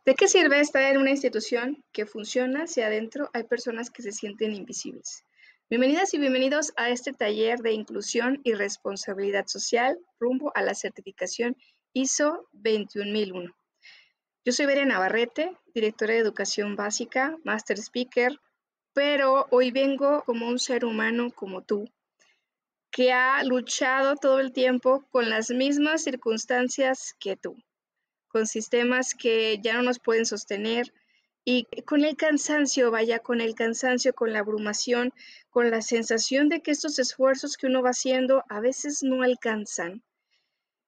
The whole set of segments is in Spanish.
¿De qué sirve estar en una institución que funciona si adentro hay personas que se sienten invisibles? Bienvenidas y bienvenidos a este taller de inclusión y responsabilidad social rumbo a la certificación ISO 21001. Yo soy Vera Navarrete, directora de Educación Básica, Master Speaker, pero hoy vengo como un ser humano como tú, que ha luchado todo el tiempo con las mismas circunstancias que tú, con sistemas que ya no nos pueden sostener y con el cansancio, con el cansancio, con la abrumación, con la sensación de que estos esfuerzos que uno va haciendo a veces no alcanzan.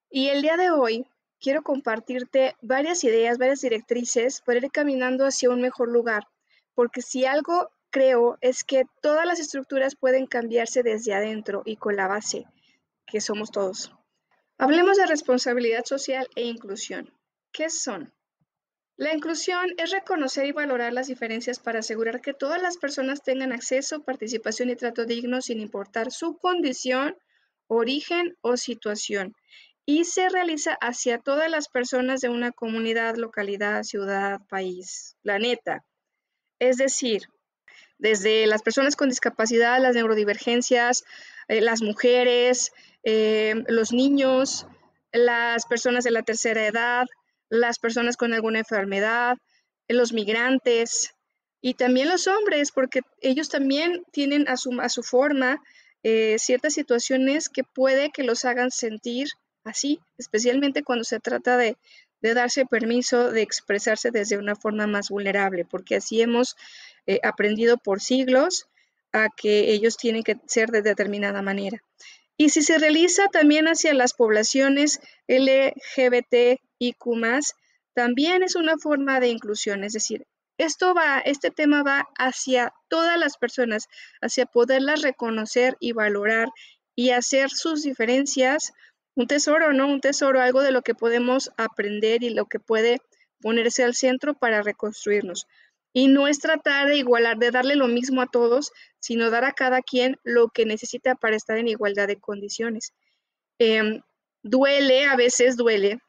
Y el día de hoy quiero compartirte varias ideas, varias directrices para ir caminando hacia un mejor lugar, porque si algo creo es que todas las estructuras pueden cambiarse desde adentro y con la base, que somos todos. Hablemos de responsabilidad social e inclusión. ¿Qué son? La inclusión es reconocer y valorar las diferencias para asegurar que todas las personas tengan acceso, participación y trato digno sin importar su condición, origen o situación, y se realiza hacia todas las personas de una comunidad, localidad, ciudad, país, planeta. Es decir, desde las personas con discapacidad, las neurodivergencias, las mujeres, los niños, las personas de la tercera edad, las personas con alguna enfermedad, los migrantes y también los hombres, porque ellos también tienen a su forma ciertas situaciones que puede que los hagan sentir así, especialmente cuando se trata de darse permiso de expresarse desde una forma más vulnerable, porque así hemos aprendido por siglos a que ellos tienen que ser de determinada manera. Y si se realiza también hacia las poblaciones LGBTIQ+, también es una forma de inclusión, es decir, este tema va hacia todas las personas, hacia poderlas reconocer y valorar y hacer sus diferencias un tesoro, ¿no? Un tesoro, algo de lo que podemos aprender y lo que puede ponerse al centro para reconstruirnos. Y no es tratar de igualar, de darle lo mismo a todos, sino dar a cada quien lo que necesita para estar en igualdad de condiciones. A veces duele,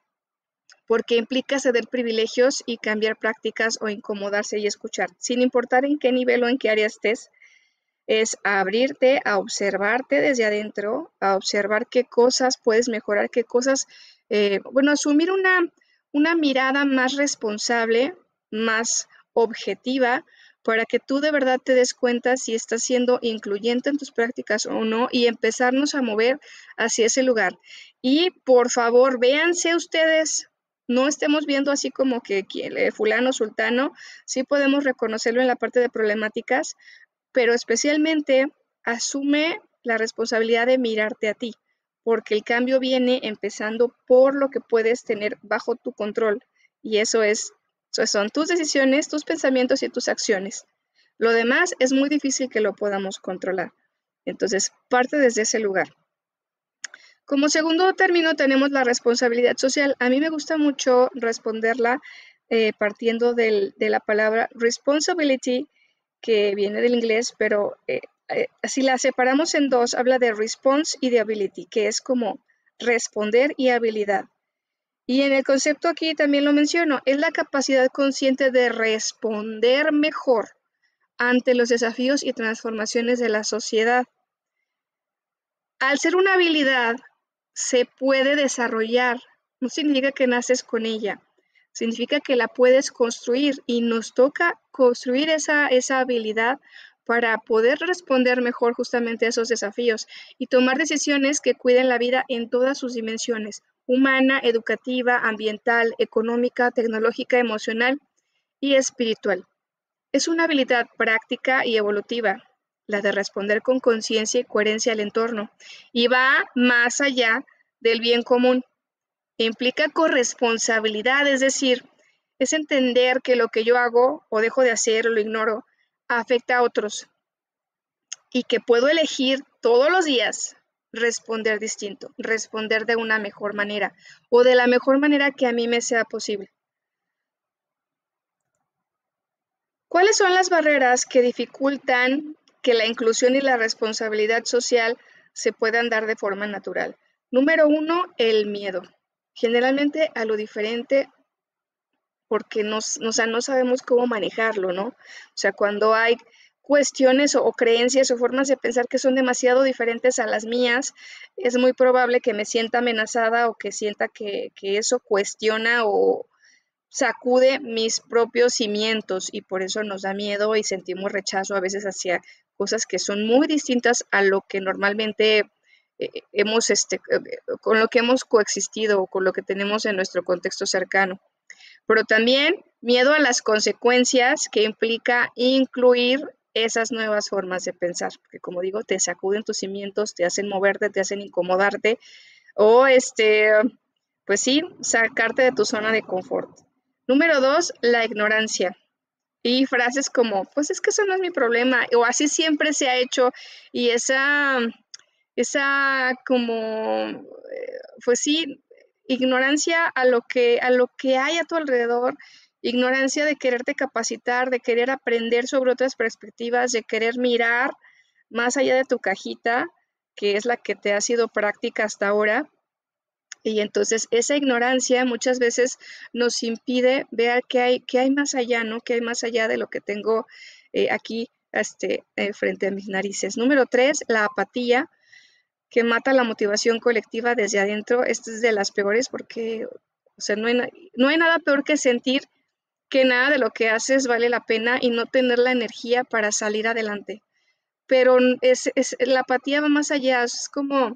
porque implica ceder privilegios y cambiar prácticas o incomodarse y escuchar, sin importar en qué nivel o en qué área estés. Es abrirte a observarte desde adentro, a observar qué cosas puedes mejorar, qué cosas, asumir una mirada más responsable, más objetiva, para que tú de verdad te des cuenta si estás siendo incluyente en tus prácticas o no y empezarnos a mover hacia ese lugar. Y por favor, véanse ustedes, no estemos viendo así como que fulano, sultano, sí podemos reconocerlo en la parte de problemáticas, pero especialmente asume la responsabilidad de mirarte a ti, porque el cambio viene empezando por lo que puedes tener bajo tu control, y eso son tus decisiones, tus pensamientos y tus acciones. Lo demás es muy difícil que lo podamos controlar. Entonces, parte desde ese lugar. Como segundo término tenemos la responsabilidad social. A mí me gusta mucho responderla partiendo de la palabra responsibility, que viene del inglés, pero si la separamos en dos, habla de response y de ability, que es como responder y habilidad. Y en el concepto aquí también lo menciono, es la capacidad consciente de responder mejor ante los desafíos y transformaciones de la sociedad. Al ser una habilidad, se puede desarrollar, no significa que naces con ella, significa que la puedes construir y nos toca construir esa habilidad para poder responder mejor justamente a esos desafíos y tomar decisiones que cuiden la vida en todas sus dimensiones, humana, educativa, ambiental, económica, tecnológica, emocional y espiritual. Es una habilidad práctica y evolutiva, la de responder con conciencia y coherencia al entorno, y va más allá del bien común. Implica corresponsabilidad, es decir, es entender que lo que yo hago o dejo de hacer o lo ignoro afecta a otros y que puedo elegir todos los días responder distinto, responder de una mejor manera o de la mejor manera que a mí me sea posible. ¿Cuáles son las barreras que dificultan que la inclusión y la responsabilidad social se puedan dar de forma natural? Número 1, el miedo. Generalmente a lo diferente porque o sea, no sabemos cómo manejarlo, ¿no? O sea, cuando hay cuestiones o creencias o formas de pensar que son demasiado diferentes a las mías, es muy probable que me sienta amenazada o que sienta que eso cuestiona o sacude mis propios cimientos y por eso nos da miedo y sentimos rechazo a veces hacia cosas que son muy distintas a lo que normalmente con lo que hemos coexistido o con lo que tenemos en nuestro contexto cercano. Pero también miedo a las consecuencias que implica incluir esas nuevas formas de pensar, porque como digo, te sacuden tus cimientos, te hacen moverte, te hacen incomodarte o pues sí, sacarte de tu zona de confort. Número 2, la ignorancia. Y frases como, pues es que eso no es mi problema, o así siempre se ha hecho, y esa como, pues sí, ignorancia a lo que hay a tu alrededor, ignorancia de quererte capacitar, de querer aprender sobre otras perspectivas, de querer mirar más allá de tu cajita, que es la que te ha sido práctica hasta ahora. Y entonces esa ignorancia muchas veces nos impide ver qué hay más allá, ¿no? Qué hay más allá de lo que tengo aquí frente a mis narices. Número 3, la apatía, que mata la motivación colectiva desde adentro. Esta es de las peores porque, o sea, no hay nada peor que sentir que nada de lo que haces vale la pena y no tener la energía para salir adelante. Pero la apatía va más allá, es como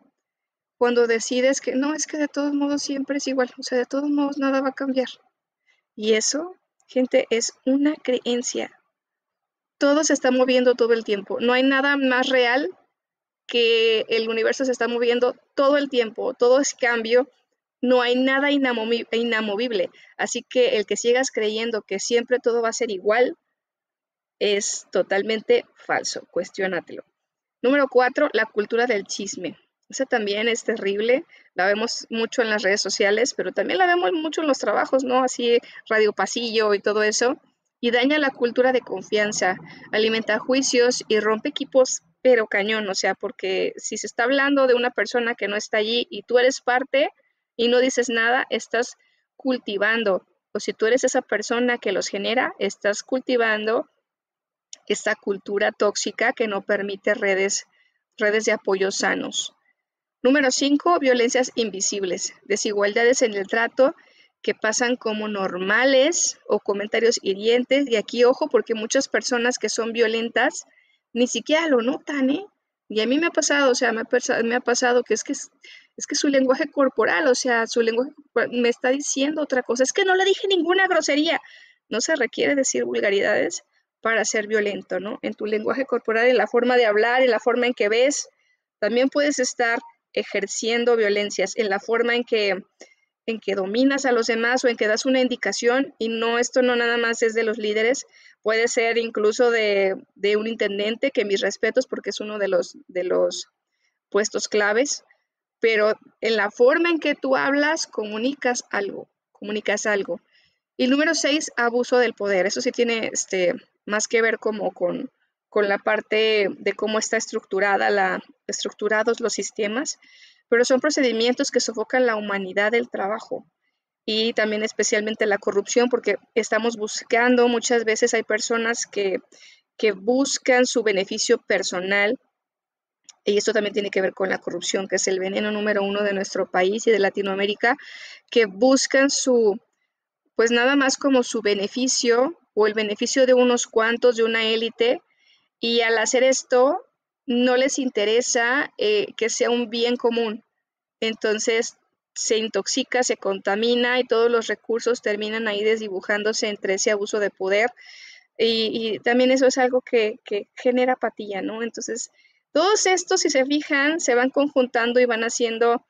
cuando decides que no, es que de todos modos siempre es igual, o sea, de todos modos nada va a cambiar. Y eso, gente, es una creencia. Todo se está moviendo todo el tiempo. No hay nada más real que el universo se está moviendo todo el tiempo, todo es cambio, no hay nada inamovible. Así que el que sigas creyendo que siempre todo va a ser igual es totalmente falso, cuestiónatelo. Número 4, la cultura del chisme. Esa también es terrible, la vemos mucho en las redes sociales, pero también la vemos mucho en los trabajos, ¿no? Así, radio pasillo y todo eso. Y daña la cultura de confianza, alimenta juicios y rompe equipos, pero cañón, o sea, porque si se está hablando de una persona que no está allí y tú eres parte y no dices nada, estás cultivando, o si tú eres esa persona que los genera, estás cultivando esta cultura tóxica que no permite redes de apoyo sanos. Número 5, violencias invisibles, desigualdades en el trato que pasan como normales o comentarios hirientes. Y aquí, ojo, porque muchas personas que son violentas ni siquiera lo notan, ¿eh? Y a mí me ha pasado, o sea, me ha pasado que es que su lenguaje corporal, o sea, su lenguaje me está diciendo otra cosa. Es que no le dije ninguna grosería. No se requiere decir vulgaridades para ser violento, ¿no? En tu lenguaje corporal, en la forma de hablar, en la forma en que ves, también puedes estar ejerciendo violencias, en la forma en que dominas a los demás o en que das una indicación, y no, esto no nada más es de los líderes, puede ser incluso de un intendente, que mis respetos porque es uno de los puestos claves, pero en la forma en que tú hablas, comunicas algo. Y número 6, abuso del poder. Eso sí tiene más que ver como con la parte de cómo está estructurados los sistemas, pero son procedimientos que sofocan la humanidad del trabajo y también especialmente la corrupción, porque estamos buscando, muchas veces hay personas que buscan su beneficio personal, y esto también tiene que ver con la corrupción, que es el veneno número 1 de nuestro país y de Latinoamérica, que buscan pues nada más como su beneficio o el beneficio de unos cuantos, de una élite, y al hacer esto no les interesa que sea un bien común. Entonces se intoxica, se contamina y todos los recursos terminan ahí desdibujándose entre ese abuso de poder. Y también eso es algo que genera apatía, ¿no? Entonces, todos estos, si se fijan, se van conjuntando y van haciendo,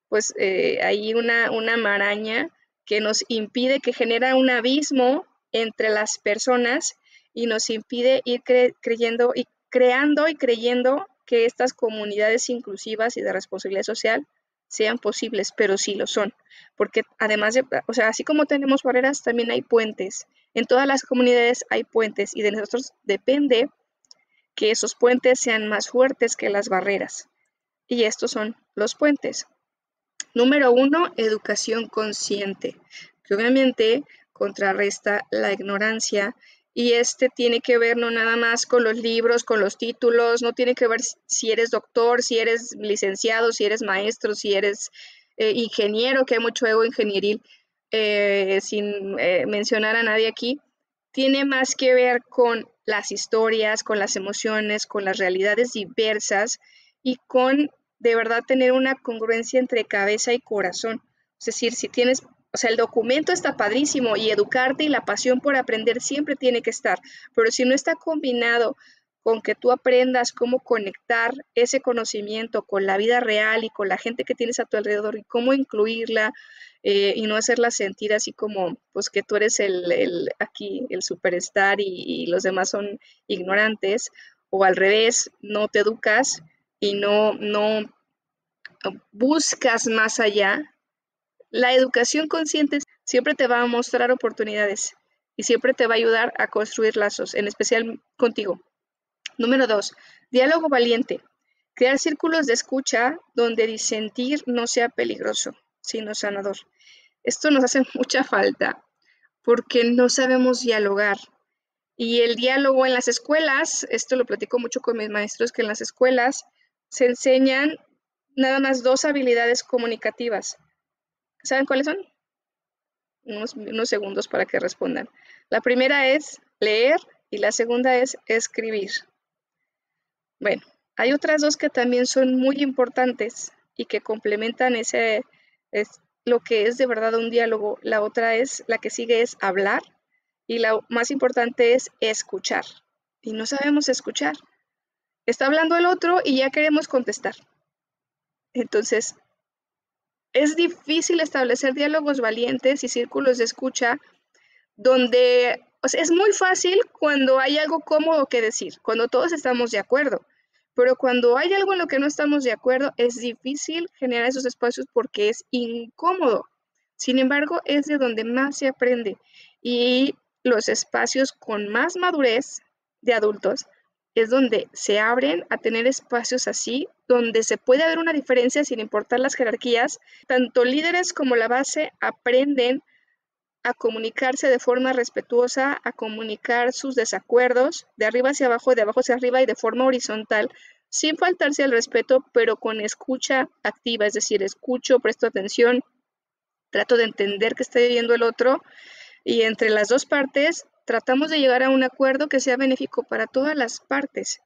pues, ahí una maraña que nos impide, que genera un abismo entre las personas y nos impide ir creyendo y creando y creyendo que estas comunidades inclusivas y de responsabilidad social sean posibles, pero sí lo son, porque además de, o sea, así como tenemos barreras, también hay puentes. En todas las comunidades hay puentes y de nosotros depende que esos puentes sean más fuertes que las barreras. Y estos son los puentes. Número 1, educación consciente, que obviamente contrarresta la ignorancia. Y este tiene que ver no nada más con los libros, con los títulos, no tiene que ver si eres doctor, si eres licenciado, si eres maestro, si eres ingeniero, que hay mucho ego ingenieril, sin mencionar a nadie aquí. Tiene más que ver con las historias, con las emociones, con las realidades diversas y con de verdad tener una congruencia entre cabeza y corazón. Es decir, si tienes, o sea, el documento está padrísimo y educarte y la pasión por aprender siempre tiene que estar, pero si no está combinado con que tú aprendas cómo conectar ese conocimiento con la vida real y con la gente que tienes a tu alrededor y cómo incluirla y no hacerla sentir así como, pues que tú eres aquí el superstar y los demás son ignorantes, o al revés, no te educas y no buscas más allá. La educación consciente siempre te va a mostrar oportunidades y siempre te va a ayudar a construir lazos, en especial contigo. Número 2, diálogo valiente. Crear círculos de escucha donde disentir no sea peligroso, sino sanador. Esto nos hace mucha falta porque no sabemos dialogar. Y el diálogo en las escuelas, esto lo platico mucho con mis maestros, que en las escuelas se enseñan nada más 2 habilidades comunicativas. ¿Saben cuáles son? Unos segundos para que respondan. La primera es leer y la segunda es escribir. Bueno, hay otras 2 que también son muy importantes y que complementan lo que es de verdad un diálogo. La que sigue es hablar y la más importante es escuchar. Y no sabemos escuchar. Está hablando el otro y ya queremos contestar. Entonces, es difícil establecer diálogos valientes y círculos de escucha donde, o sea, es muy fácil cuando hay algo cómodo que decir, cuando todos estamos de acuerdo. Pero cuando hay algo en lo que no estamos de acuerdo, es difícil generar esos espacios porque es incómodo. Sin embargo, es de donde más se aprende. Y los espacios con más madurez de adultos es donde se abren a tener espacios así, donde se puede haber una diferencia sin importar las jerarquías. Tanto líderes como la base aprenden a comunicarse de forma respetuosa, a comunicar sus desacuerdos de arriba hacia abajo, de abajo hacia arriba y de forma horizontal, sin faltarse al respeto, pero con escucha activa, es decir, escucho, presto atención, trato de entender qué está viviendo el otro y entre las 2 partes tratamos de llegar a un acuerdo que sea benéfico para todas las partes.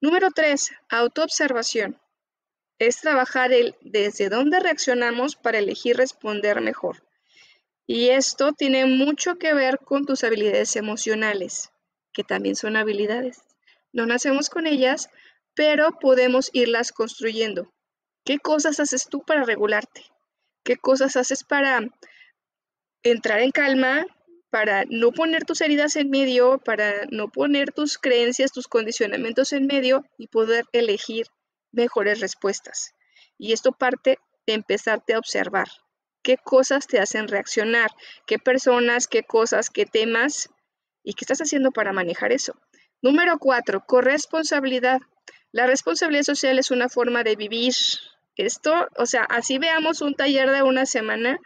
Número 3, autoobservación. Es trabajar desde dónde reaccionamos para elegir responder mejor. Y esto tiene mucho que ver con tus habilidades emocionales, que también son habilidades. No nacemos con ellas, pero podemos irlas construyendo. ¿Qué cosas haces tú para regularte? ¿Qué cosas haces para entrar en calma, para no poner tus heridas en medio, para no poner tus creencias, tus condicionamientos en medio y poder elegir mejores respuestas? Y esto parte de empezarte a observar. ¿Qué cosas te hacen reaccionar? ¿Qué personas, qué cosas, qué temas? ¿Y qué estás haciendo para manejar eso? Número 4, corresponsabilidad. La responsabilidad social es una forma de vivir. Esto, o sea, así veamos un taller de una semana,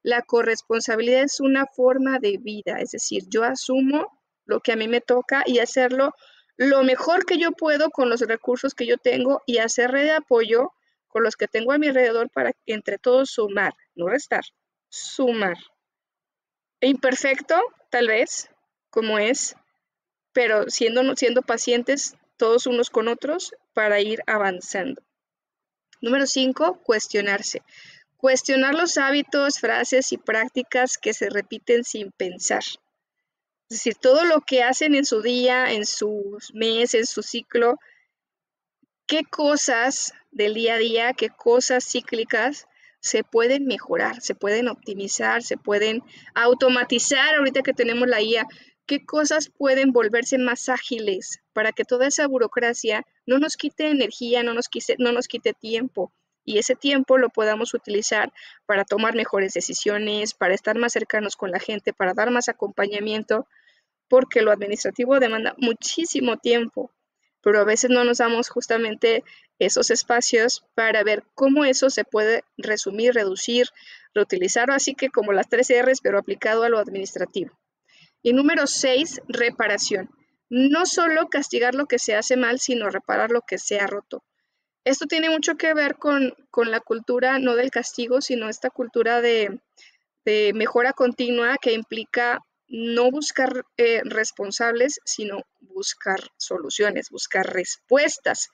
la corresponsabilidad es una forma de vida, es decir, yo asumo lo que a mí me toca y hacerlo lo mejor que yo puedo con los recursos que yo tengo y hacer red de apoyo con los que tengo a mi alrededor para entre todos sumar, no restar, sumar. Imperfecto, tal vez, como es, pero siendo pacientes todos unos con otros para ir avanzando. Número 5, cuestionarse. Cuestionar los hábitos, frases y prácticas que se repiten sin pensar. Es decir, todo lo que hacen en su día, en su mes, en su ciclo, qué cosas del día a día, qué cosas cíclicas se pueden mejorar, se pueden optimizar, se pueden automatizar ahorita que tenemos la IA, qué cosas pueden volverse más ágiles para que toda esa burocracia no nos quite energía, no nos quite tiempo y ese tiempo lo podamos utilizar para tomar mejores decisiones, para estar más cercanos con la gente, para dar más acompañamiento, porque lo administrativo demanda muchísimo tiempo. pero a veces no nos damos justamente esos espacios para ver cómo eso se puede resumir, reducir, reutilizar, así que como las 3 R's, pero aplicado a lo administrativo. Y número 6, reparación. No solo castigar lo que se hace mal, sino reparar lo que se ha roto. Esto tiene mucho que ver con la cultura, no del castigo, sino esta cultura de mejora continua que implica no buscar responsables, sino buscar soluciones, buscar respuestas.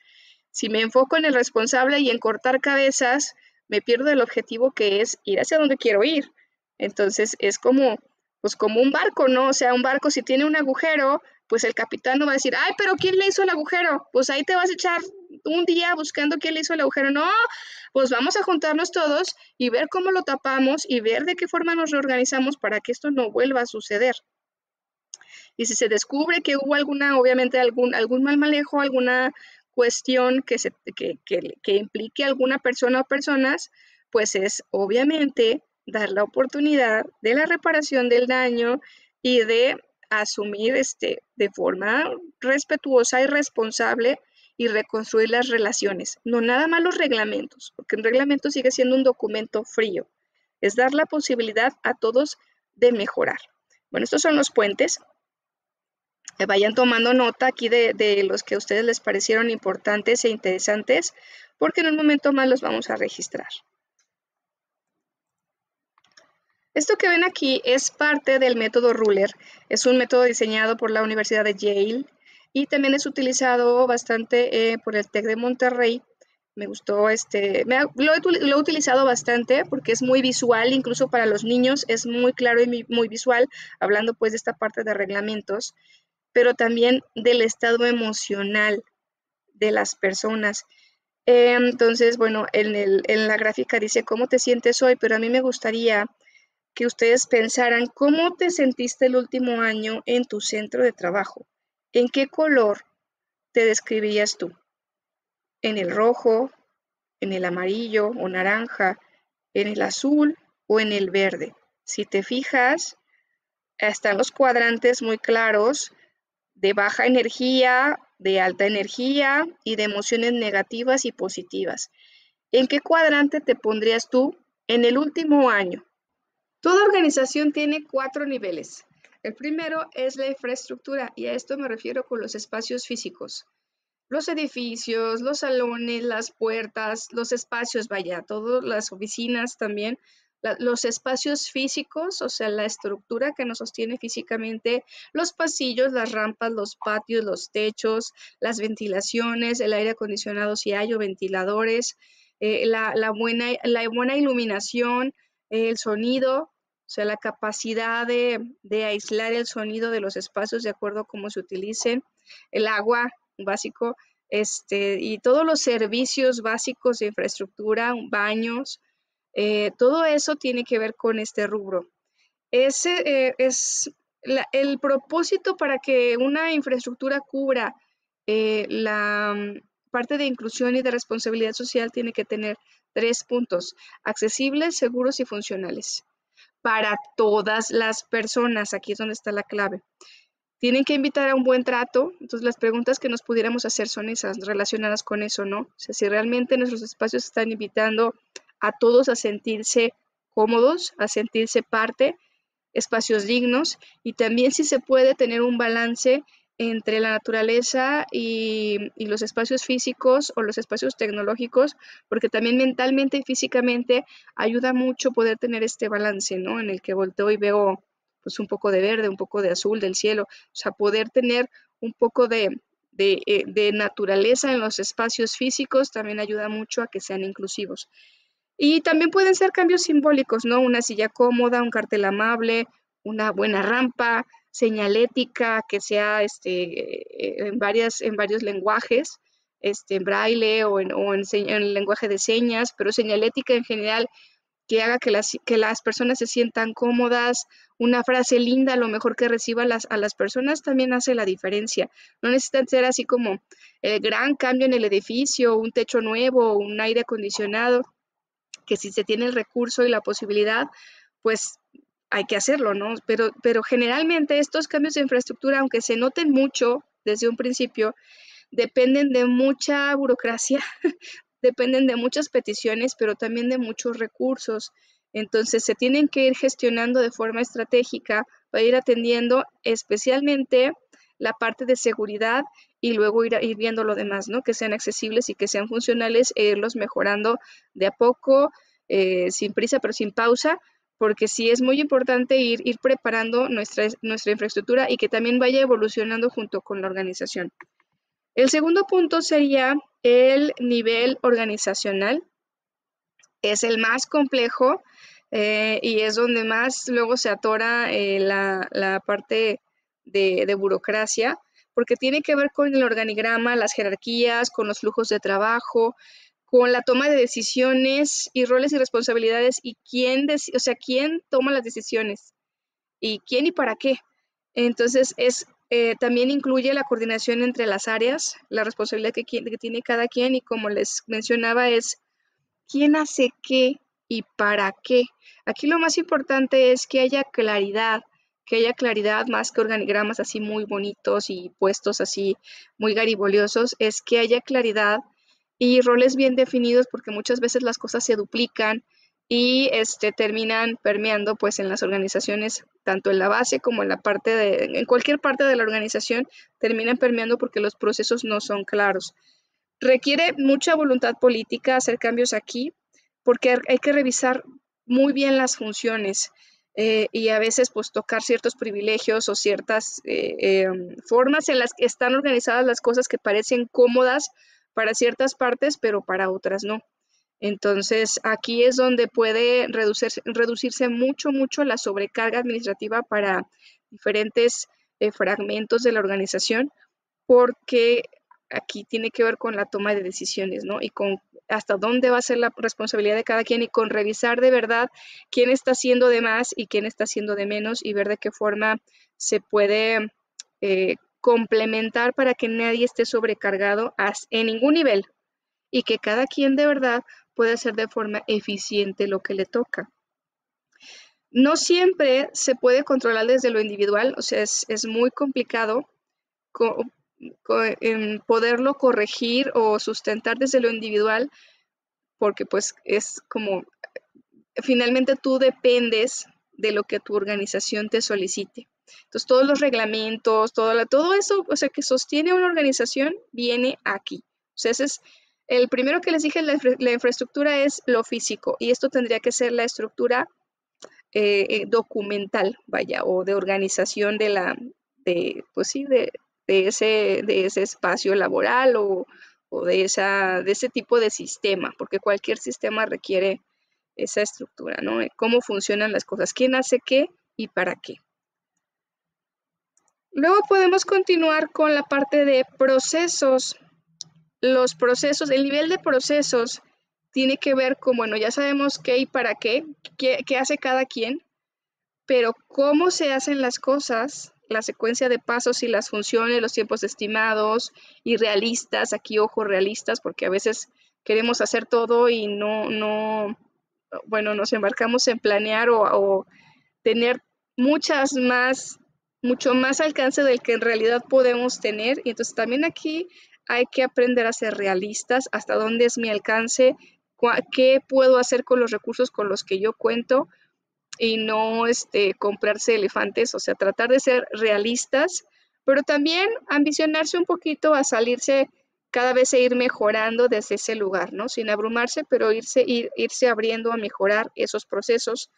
Si me enfoco en el responsable y en cortar cabezas, me pierdo el objetivo que es ir hacia donde quiero ir. Entonces es como, pues como un barco, ¿no? O sea, un barco si tiene un agujero, pues el capitán no va a decir, ay, pero ¿quién le hizo el agujero? Pues ahí te vas a echar un día buscando quién le hizo el agujero. No, pues vamos a juntarnos todos y ver cómo lo tapamos y ver de qué forma nos reorganizamos para que esto no vuelva a suceder. Y si se descubre que hubo obviamente algún mal manejo, alguna cuestión que implique a alguna persona o personas, pues es obviamente dar la oportunidad de la reparación del daño y de asumir de forma respetuosa y responsable y reconstruir las relaciones, no nada más los reglamentos, porque el reglamento sigue siendo un documento frío, es dar la posibilidad a todos de mejorar. Bueno, estos son los puentes. Vayan tomando nota aquí de los que a ustedes les parecieron importantes e interesantes, porque en un momento más los vamos a registrar. Esto que ven aquí es parte del método Ruler. Es un método diseñado por la Universidad de Yale y también es utilizado bastante por el TEC de Monterrey. Me gustó, lo he utilizado bastante porque es muy visual, incluso para los niños es muy claro y muy visual, hablando pues de esta parte de reglamentos, pero también del estado emocional de las personas. Entonces, bueno, en la gráfica dice cómo te sientes hoy, pero a mí me gustaría que ustedes pensaran cómo te sentiste el último año en tu centro de trabajo. ¿En qué color te describirías tú? ¿En el rojo, en el amarillo o naranja, en el azul o en el verde? Si te fijas, están los cuadrantes muy claros de baja energía, de alta energía y de emociones negativas y positivas. ¿En qué cuadrante te pondrías tú en el último año? Toda organización tiene 4 niveles. El primero es la infraestructura y a esto me refiero con los espacios físicos. Los edificios, los salones, las puertas, los espacios, vaya, todas las oficinas también, los espacios físicos, o sea, la estructura que nos sostiene físicamente, los pasillos, las rampas, los patios, los techos, las ventilaciones, el aire acondicionado si hay o ventiladores, la buena iluminación, el sonido, o sea, la capacidad de aislar el sonido de los espacios de acuerdo a cómo se utilicen, el agua básico, y todos los servicios básicos de infraestructura, baños, todo eso tiene que ver con este rubro. Ese es el propósito para que una infraestructura cubra la parte de inclusión y de responsabilidad social tiene que tener 3 puntos: accesibles, seguros y funcionales para todas las personas. Aquí es donde está la clave. Tienen que invitar a un buen trato. Entonces las preguntas que nos pudiéramos hacer son esas, relacionadas con eso, ¿no? O sea, si realmente nuestros espacios están invitando a todos a sentirse cómodos, a sentirse parte, espacios dignos, y también si se puede tener un balance entre la naturaleza y los espacios físicos o los espacios tecnológicos, porque también mentalmente y físicamente ayuda mucho poder tener este balance, ¿no? En el que volteo y veo pues un poco de verde, un poco de azul del cielo, o sea, poder tener un poco de naturaleza en los espacios físicos también ayuda mucho a que sean inclusivos. Y también pueden ser cambios simbólicos, ¿no? Una silla cómoda, un cartel amable, una buena rampa, señalética que sea en varios lenguajes, en braille o en el lenguaje de señas, pero señalética en general que haga que las personas se sientan cómodas. Una frase linda, a lo mejor que reciba a las personas, también hace la diferencia. No necesitan ser así como el gran cambio en el edificio, un techo nuevo, un aire acondicionado, que si se tiene el recurso y la posibilidad, pues hay que hacerlo, ¿no? Pero generalmente estos cambios de infraestructura, aunque se noten mucho desde un principio, dependen de mucha burocracia, dependen de muchas peticiones, pero también de muchos recursos. Entonces se tienen que ir gestionando de forma estratégica para ir atendiendo especialmente la parte de seguridad y luego ir viendo lo demás, ¿no? Que sean accesibles y que sean funcionales e irlos mejorando de a poco, sin prisa pero sin pausa, porque sí es muy importante ir preparando nuestra infraestructura y que también vaya evolucionando junto con la organización. El segundo punto sería el nivel organizacional. Es el más complejo y es donde más luego se atora la parte de burocracia, porque tiene que ver con el organigrama, las jerarquías, con los flujos de trabajo, con la toma de decisiones y roles y responsabilidades y quién toma las decisiones y quién y para qué. Entonces, también incluye la coordinación entre las áreas, la responsabilidad que tiene cada quien y como les mencionaba es quién hace qué y para qué. Aquí lo más importante es que haya claridad más que organigramas así muy bonitos y puestos así muy gariboliosos, es que haya claridad y roles bien definidos porque muchas veces las cosas se duplican y terminan permeando pues en las organizaciones, tanto en la base como en en cualquier parte de la organización, terminan permeando porque los procesos no son claros. Requiere mucha voluntad política hacer cambios aquí, porque hay que revisar muy bien las funciones y a veces pues tocar ciertos privilegios o ciertas formas en las que están organizadas las cosas que parecen cómodas para ciertas partes, pero para otras no. Entonces, aquí es donde puede reducirse mucho la sobrecarga administrativa para diferentes fragmentos de la organización, porque aquí tiene que ver con la toma de decisiones, ¿no? Y con hasta dónde va a ser la responsabilidad de cada quien y con revisar de verdad quién está haciendo de más y quién está haciendo de menos y ver de qué forma se puede complementar para que nadie esté sobrecargado en ningún nivel y que cada quien de verdad pueda hacer de forma eficiente lo que le toca. No siempre se puede controlar desde lo individual, o sea, es muy complicado poderlo corregir o sustentar desde lo individual, porque pues es como, finalmente tú dependes de lo que tu organización te solicite. Entonces todos los reglamentos, todo eso, o sea, que sostiene una organización, viene aquí. O sea, ese es el primero que les dije, la infraestructura es lo físico, y esto tendría que ser la estructura documental, vaya, o de organización pues sí, de ese espacio laboral o de ese tipo de sistema, porque cualquier sistema requiere esa estructura, ¿no? Cómo funcionan las cosas, quién hace qué y para qué. Luego podemos continuar con la parte de procesos. Los procesos, el nivel de procesos tiene que ver con, bueno, ya sabemos qué y para qué hace cada quien, pero cómo se hacen las cosas, la secuencia de pasos y las funciones, los tiempos estimados y realistas, aquí ojo, realistas, porque a veces queremos hacer todo y bueno, nos embarcamos en planear o tener mucho más alcance del que en realidad podemos tener. Y entonces también aquí hay que aprender a ser realistas, hasta dónde es mi alcance, qué puedo hacer con los recursos con los que yo cuento y no comprarse elefantes, o sea, tratar de ser realistas, pero también ambicionarse un poquito a salirse cada vez e ir mejorando desde ese lugar, ¿no? Sin abrumarse, pero irse abriendo a mejorar esos procesos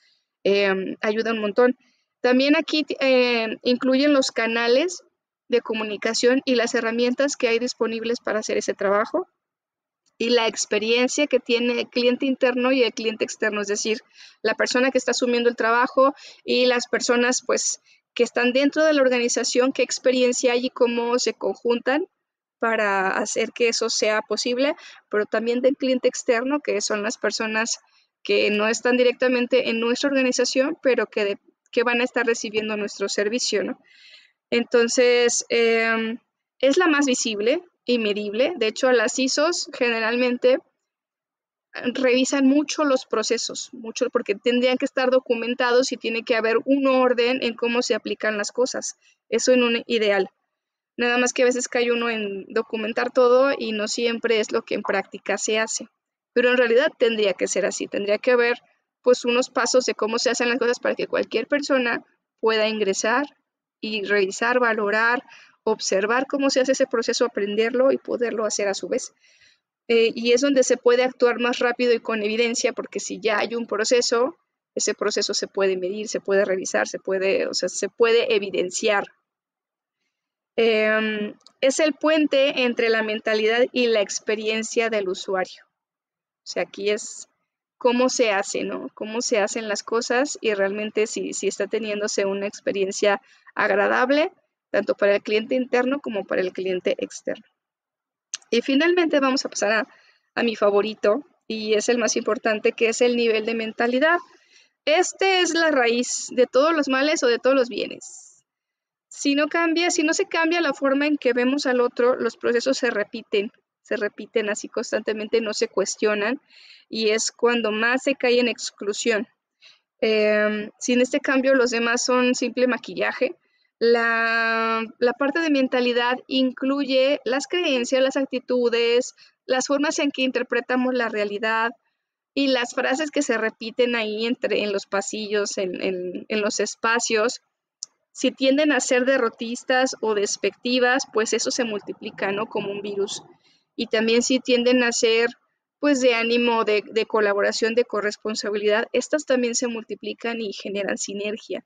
ayuda un montón. También aquí incluyen los canales de comunicación y las herramientas que hay disponibles para hacer ese trabajo y la experiencia que tiene el cliente interno y el cliente externo, es decir, la persona que está asumiendo el trabajo y las personas pues que están dentro de la organización, qué experiencia hay y cómo se conjuntan para hacer que eso sea posible, pero también del cliente externo, que son las personas que no están directamente en nuestra organización, pero que van a estar recibiendo nuestro servicio, ¿no? Entonces, es la más visible y medible. De hecho, las ISOs generalmente revisan mucho los procesos, mucho porque tendrían que estar documentados y tiene que haber un orden en cómo se aplican las cosas. Eso en un ideal. Nada más que a veces cae uno en documentar todo y no siempre es lo que en práctica se hace. Pero en realidad tendría que ser así, tendría que haber pues unos pasos de cómo se hacen las cosas para que cualquier persona pueda ingresar y revisar, valorar, observar cómo se hace ese proceso, aprenderlo y poderlo hacer a su vez. Y es donde se puede actuar más rápido y con evidencia, porque si ya hay un proceso, ese proceso se puede medir, se puede revisar, se puede evidenciar. Es el puente entre la mentalidad y la experiencia del usuario. O sea, aquí es cómo se hace, ¿no? Cómo se hacen las cosas y realmente si está teniéndose una experiencia agradable, tanto para el cliente interno como para el cliente externo. Y finalmente vamos a pasar a mi favorito, y es el más importante, que es el nivel de mentalidad. Este es la raíz de todos los males o de todos los bienes. Si no se cambia la forma en que vemos al otro, los procesos se repiten así constantemente, no se cuestionan, y es cuando más se cae en exclusión. Sin este cambio, los demás son simple maquillaje. La parte de mentalidad incluye las creencias, las actitudes, las formas en que interpretamos la realidad y las frases que se repiten ahí en los pasillos, en los espacios. Si tienden a ser derrotistas o despectivas, pues eso se multiplica, ¿no? Como un virus. Y también si tienden a ser, pues, de ánimo, de colaboración, de corresponsabilidad, estas también se multiplican y generan sinergia.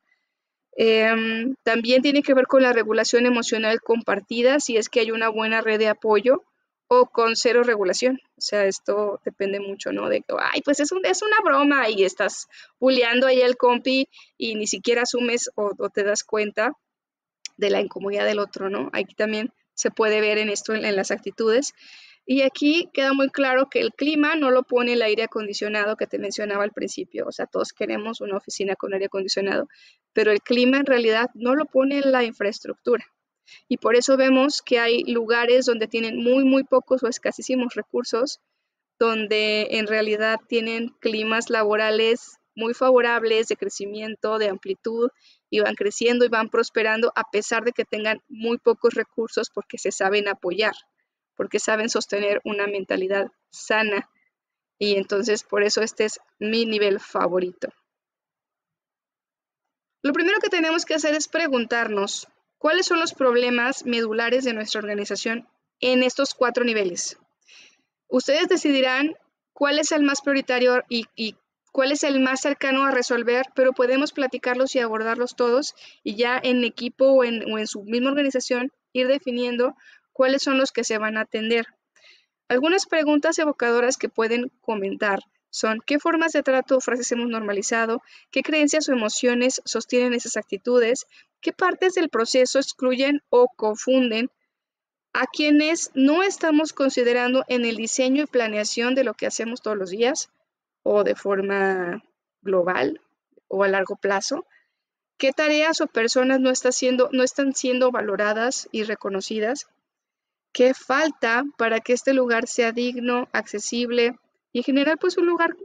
También tiene que ver con la regulación emocional compartida, si es que hay una buena red de apoyo, o con cero regulación. O sea, esto depende mucho, ¿no? De que, ay, pues es una broma y estás bulleando ahí al compi y ni siquiera asumes o te das cuenta de la incomodidad del otro, ¿no? Aquí también se puede ver en esto, en las actitudes. Y aquí queda muy claro que el clima no lo pone el aire acondicionado que te mencionaba al principio. O sea, todos queremos una oficina con aire acondicionado, pero el clima en realidad no lo pone la infraestructura. Y por eso vemos que hay lugares donde tienen muy pocos o escasísimos recursos, donde en realidad tienen climas laborales muy favorables, de crecimiento, de amplitud, y van creciendo y van prosperando a pesar de que tengan muy pocos recursos, porque se saben apoyar, porque saben sostener una mentalidad sana. Y entonces por eso este es mi nivel favorito. Lo primero que tenemos que hacer es preguntarnos cuáles son los problemas medulares de nuestra organización en estos 4 niveles. Ustedes decidirán cuál es el más prioritario y cuál es el más cercano a resolver, pero podemos platicarlos y abordarlos todos, y ya en equipo o en su misma organización ir definiendo cuáles son los que se van a atender. Algunas preguntas evocadoras que pueden comentar son: ¿qué formas de trato o frases hemos normalizado? ¿Qué creencias o emociones sostienen esas actitudes? ¿Qué partes del proceso excluyen o confunden a quienes no estamos considerando en el diseño y planeación de lo que hacemos todos los días, o de forma global o a largo plazo? ¿Qué tareas o personas no están siendo valoradas y reconocidas? ¿Qué falta para que este lugar sea digno, accesible y en general pues un lugar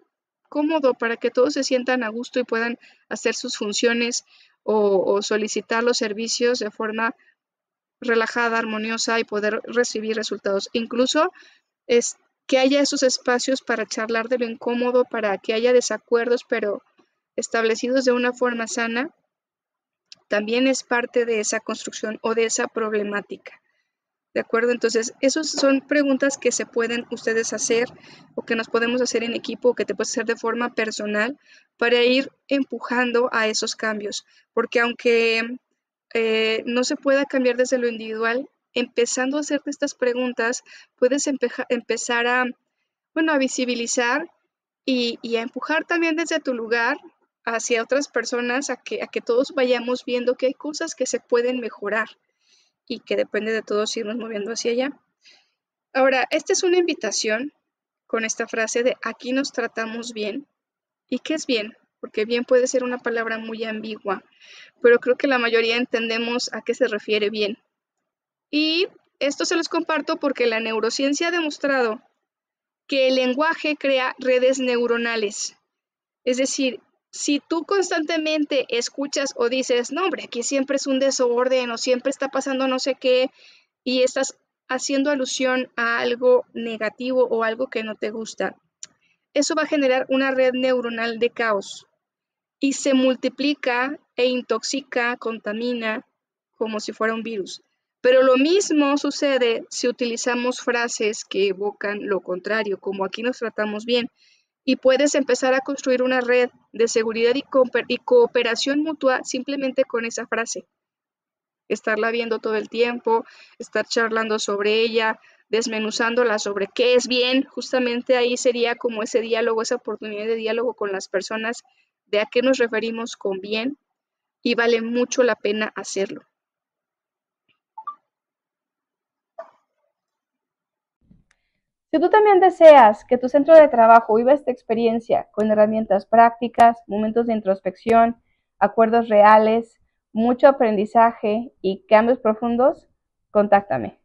cómodo para que todos se sientan a gusto y puedan hacer sus funciones o solicitar los servicios de forma relajada, armoniosa, y poder recibir resultados? Incluso es que haya esos espacios para charlar de lo incómodo, para que haya desacuerdos, pero establecidos de una forma sana, también es parte de esa construcción o de esa problemática. ¿De acuerdo? Entonces, esas son preguntas que se pueden ustedes hacer, o que nos podemos hacer en equipo, o que te puedes hacer de forma personal, para ir empujando a esos cambios. Porque aunque no se pueda cambiar desde lo individual, empezando a hacerte estas preguntas, puedes empezar a visibilizar y a empujar también desde tu lugar hacia otras personas, a que todos vayamos viendo que hay cosas que se pueden mejorar y que depende de todos irnos moviendo hacia allá. Ahora, esta es una invitación con esta frase de aquí nos tratamos bien. ¿Y qué es bien? Porque bien puede ser una palabra muy ambigua, pero creo que la mayoría entendemos a qué se refiere bien. Y esto se los comparto porque la neurociencia ha demostrado que el lenguaje crea redes neuronales. Es decir, Si tú constantemente escuchas o dices, no, hombre, aquí siempre es un desorden o siempre está pasando no sé qué, y estás haciendo alusión a algo negativo o algo que no te gusta, eso va a generar una red neuronal de caos y se multiplica e intoxica, contamina como si fuera un virus. Pero lo mismo sucede si utilizamos frases que evocan lo contrario, como aquí nos tratamos bien, y puedes empezar a construir una red de seguridad y cooperación mutua simplemente con esa frase. Estarla viendo todo el tiempo, estar charlando sobre ella, desmenuzándola sobre qué es bien, justamente ahí sería como ese diálogo, esa oportunidad de diálogo con las personas, de a qué nos referimos con bien, y vale mucho la pena hacerlo. Si tú también deseas que tu centro de trabajo viva esta experiencia con herramientas prácticas, momentos de introspección, acuerdos reales, mucho aprendizaje y cambios profundos, contáctame.